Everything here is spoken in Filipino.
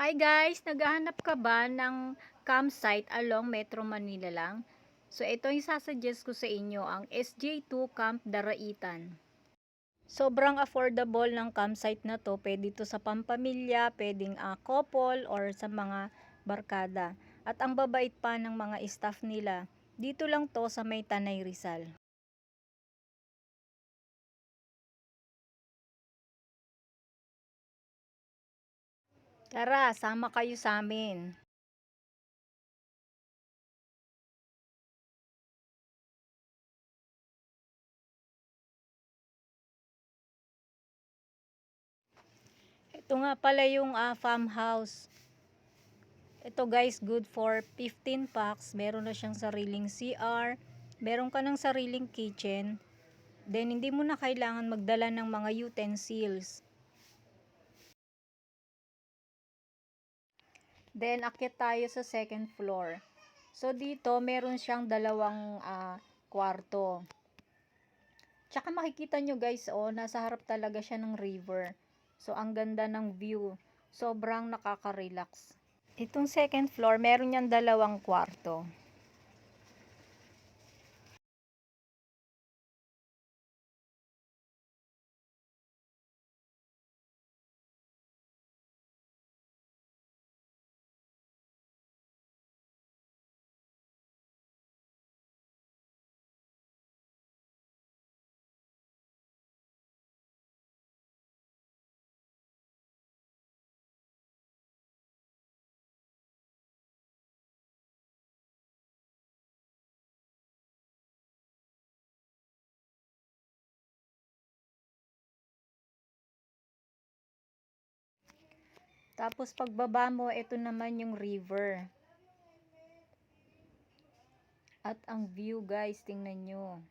Hi guys! Naghahanap ka ba ng campsite along Metro Manila lang? So ito yung sasuggest ko sa inyo, ang SJ2 Camp Daraitan. Sobrang affordable ng campsite na to. Pwede to sa pampamilya, pwedeng couple or sa mga barkada. At ang babait pa ng mga staff nila. Dito lang to sa may Tanay Rizal. Tara, sama kayo sa amin. Ito nga pala yung farmhouse. Ito guys, good for 15 packs. Meron na siyang sariling CR. Meron ka ng sariling kitchen. Then, hindi mo na kailangan magdala ng mga utensils. Then, akyat tayo sa second floor. So, dito, meron siyang dalawang kwarto. Tsaka makikita nyo guys, nasa harap talaga siya ng river. So, ang ganda ng view. Sobrang nakaka-relax. Itong second floor, meron niyang dalawang kwarto. Tapos pagbaba mo, ito naman yung river. At ang view guys, tingnan nyo.